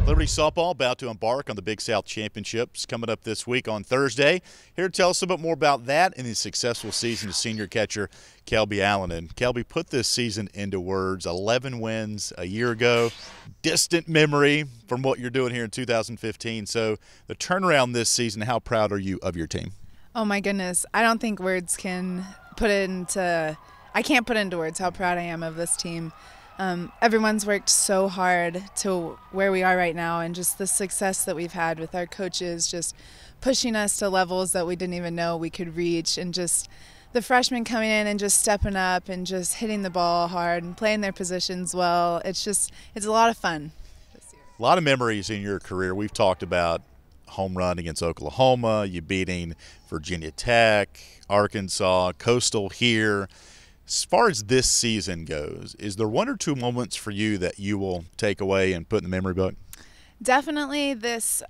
Liberty softball about to embark on the Big South Championships coming up this week on Thursday. Here to tell us a bit more about that and the successful season of senior catcher Kelby Allen. And Kelby, put this season into words. 11 wins a year ago. Distant memory from what you're doing here in 2015. So the turnaround this season, how proud are you of your team? Oh my goodness. I don't think words can put it into – I can't put into words how proud I am of this team. Everyone's worked so hard to where we are right now, and just the success that we've had with our coaches just pushing us to levels that we didn't even know we could reach, and just the freshmen coming in and just stepping up and just hitting the ball hard and playing their positions well. It's a lot of fun this year. A lot of memories in your career. We've talked about home run against Oklahoma, you beating Virginia Tech, Arkansas, Coastal here. As far as this season goes, is there one or two moments for you that you will take away and put in the memory book? Definitely this,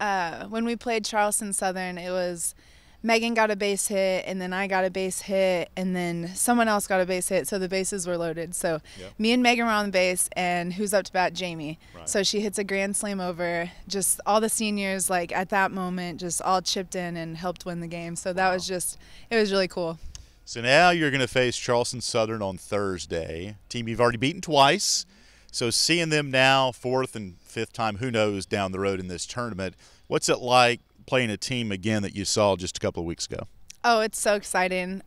when we played Charleston Southern, it was Megan got a base hit, and then I got a base hit, and then someone else got a base hit, so the bases were loaded. So me and Megan were on the base, and who's up to bat? Jamie. Right. So she hits a grand slam over. Just all the seniors, like at that moment, just all chipped in and helped win the game. So that was just, it was really cool. So now you're going to face Charleston Southern on Thursday, team you've already beaten twice. So seeing them now, fourth and fifth time, who knows, down the road in this tournament, what's it like playing a team again that you saw just a couple of weeks ago? Oh, it's so exciting.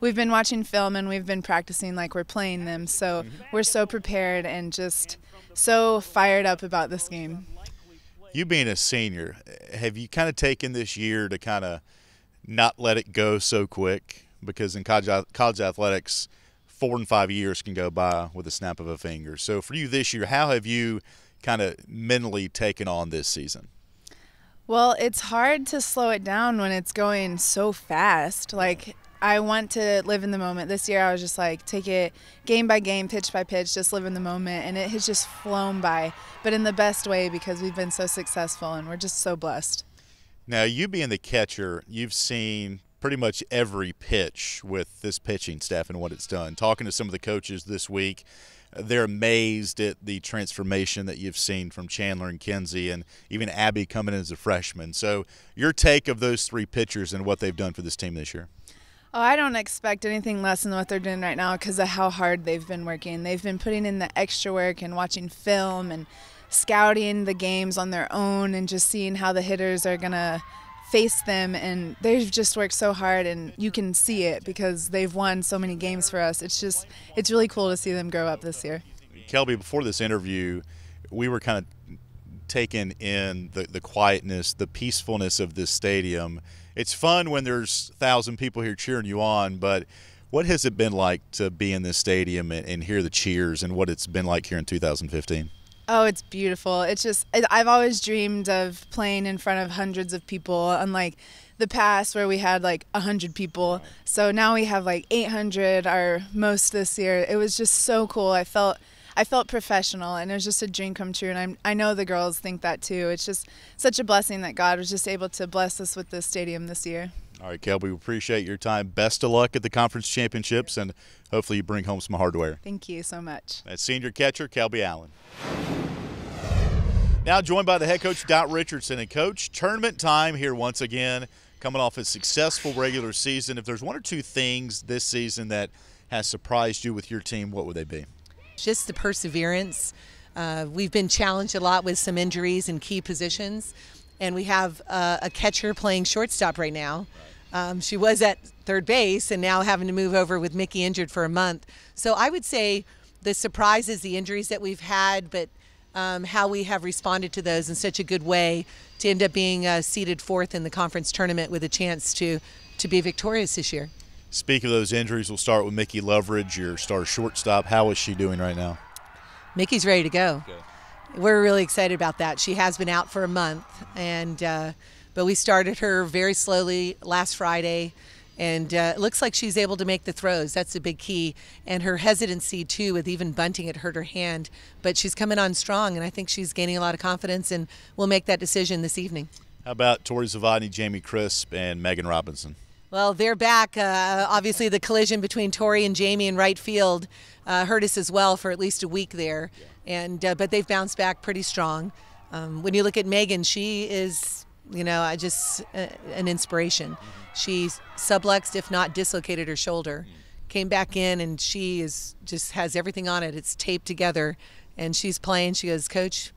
We've been watching film and we've been practicing like we're playing them. So we're so prepared and just so fired up about this game. You being a senior, have you kind of taken this year to kind of not let it go so quick? Because in college athletics, 4 and 5 years can go by with a snap of a finger. So for you this year, how have you kind of mentally taken on this season? Well, it's hard to slow it down when it's going so fast. Like, I want to live in the moment. This year I was just like, take it game by game, pitch by pitch, just live in the moment. And it has just flown by, but in the best way because we've been so successful and we're just so blessed. Now, you being the catcher, you've seen pretty much every pitch with this pitching staff and what it's done. Talking to some of the coaches this week, they're amazed at the transformation that you've seen from Chandler and Kinsey and even Abby coming in as a freshman. So your take of those three pitchers and what they've done for this team this year? Oh, I don't expect anything less than what they're doing right now because of how hard they've been working. They've been putting in the extra work and watching film and scouting the games on their own and just seeing how the hitters are going to face them, and they've just worked so hard, and you can see it because they've won so many games for us. It's really cool to see them grow up this year. Kelby, before this interview, we were kind of taken in the quietness, the peacefulness of this stadium. It's fun when there's 1,000 people here cheering you on, but what has it been like to be in this stadium and hear the cheers and what it's been like here in 2015? Oh, it's beautiful. I've always dreamed of playing in front of hundreds of people, unlike the past where we had like 100 people. So now we have like 800, our most this year. It was just so cool. I felt professional, and it was just a dream come true. And I know the girls think that too. It's just such a blessing that God was just able to bless us with this stadium this year. All right, Kelby, we appreciate your time. Best of luck at the conference championships, and hopefully you bring home some hardware. Thank you so much. That's senior catcher Kelby Allen. Now joined by the head coach, Dot Richardson. And, Coach, tournament time here once again, coming off a successful regular season. If there's one or two things this season that has surprised you with your team, what would they be? Just the perseverance. We've been challenged a lot with some injuries in key positions, and we have a catcher playing shortstop right now. She was at third base and now having to move over with Mickey injured for a month. So I would say the surprise is the injuries that we've had, but how we have responded to those in such a good way to end up being seeded fourth in the conference tournament with a chance to be victorious this year. Speaking of those injuries, we'll start with Mickey Loveridge, your star shortstop. How is she doing right now? Mickey's ready to go. Okay. We're really excited about that. She has been out for a month, and but we started her very slowly last Friday, and it looks like she's able to make the throws. That's a big key. And her hesitancy, too, with even bunting, it hurt her hand. But she's coming on strong, and I think she's gaining a lot of confidence, and we'll make that decision this evening. How about Tori Zavadny, Jamie Crisp, and Megan Robinson? Well, they're back. Obviously, the collision between Tori and Jamie in right field hurt us as well for at least a week there. Yeah. And but they've bounced back pretty strong. When you look at Megan, she is, just an inspiration. She subluxed, if not dislocated her shoulder, came back in, and she just has everything on it. It's taped together, and she's playing. She goes, Coach,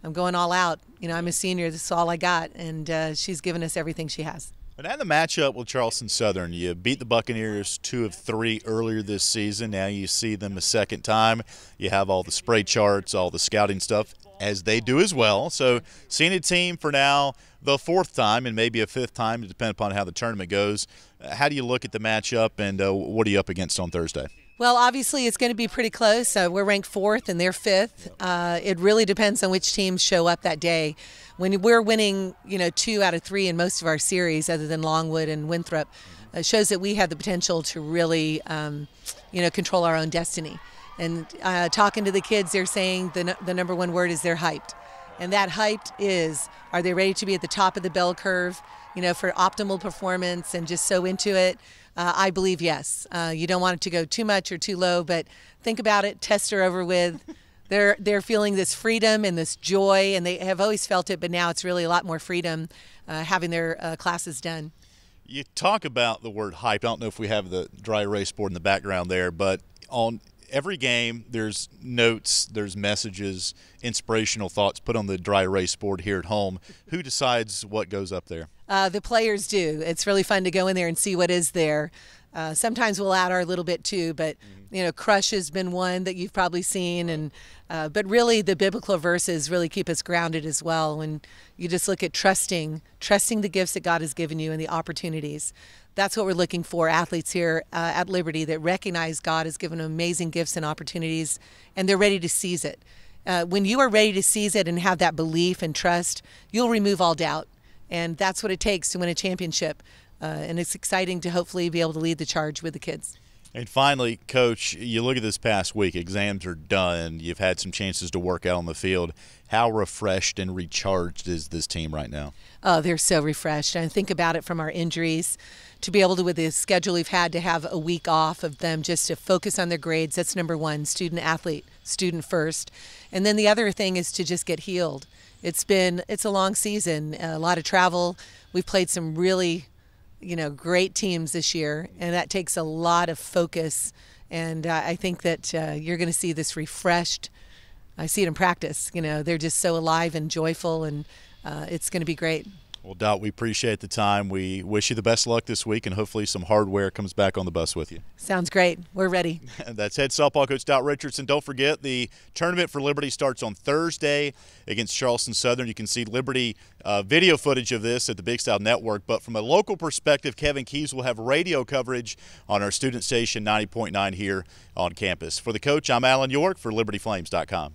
I'm going all out. I'm a senior. This is all I got, and she's given us everything she has. But at the matchup with Charleston Southern, you beat the Buccaneers 2 of 3 earlier this season. Now you see them a second time. You have all the spray charts, all the scouting stuff, as they do as well. So seeing a team for now the 4th time and maybe a 5th time, depending upon how the tournament goes. How do you look at the matchup, and what are you up against on Thursday? Well, obviously it's going to be pretty close. We're ranked 4th and they're 5th. It really depends on which teams show up that day. When we're winning, 2 out of 3 in most of our series, other than Longwood and Winthrop, shows that we have the potential to really, control our own destiny. And talking to the kids, they're saying the number one word is they're hyped. And that hyped is, are they ready to be at the top of the bell curve, for optimal performance and just so into it? I believe yes. You don't want it to go too much or too low, but think about it, test her over with. They're feeling this freedom and this joy, and they have always felt it, but now it's really a lot more freedom having their classes done. You talk about the word hype. I don't know if we have the dry erase board in the background there, but on every game there's notes, there's messages, inspirational thoughts put on the dry erase board here at home. Who decides what goes up there? The players do. It's really fun to go in there and see what is there. Sometimes we'll add our little bit too, but crush has been one that you've probably seen, and but really the biblical verses really keep us grounded as well. When you just look at trusting the gifts that God has given you and the opportunities. That's what we're looking for, athletes here at Liberty that recognize God has given them amazing gifts and opportunities, and they're ready to seize it. When you are ready to seize it and have that belief and trust, you'll remove all doubt. And that's what it takes to win a championship. And it's exciting to hopefully be able to lead the charge with the kids. And finally, Coach, you look at this past week, exams are done. You've had some chances to work out on the field. How refreshed and recharged is this team right now? Oh, they're so refreshed. And think about it from our injuries, to be able to, with the schedule we've had, to have a week off of them just to focus on their grades. That's number one, student athlete, student first. And then the other thing is to just get healed. It's a long season, a lot of travel. We've played some really great teams this year, and that takes a lot of focus. And I think that you're going to see this refreshed. I see it in practice. They're just so alive and joyful, and it's going to be great. Well, Dot, we appreciate the time. We wish you the best luck this week, and hopefully some hardware comes back on the bus with you. Sounds great. We're ready. That's head softball coach Dot Richardson. Don't forget, the tournament for Liberty starts on Thursday against Charleston Southern. You can see Liberty video footage of this at the Big Style Network. But from a local perspective, Kevin Keys will have radio coverage on our student station 90.9 here on campus. For the coach, I'm Alan York for LibertyFlames.com.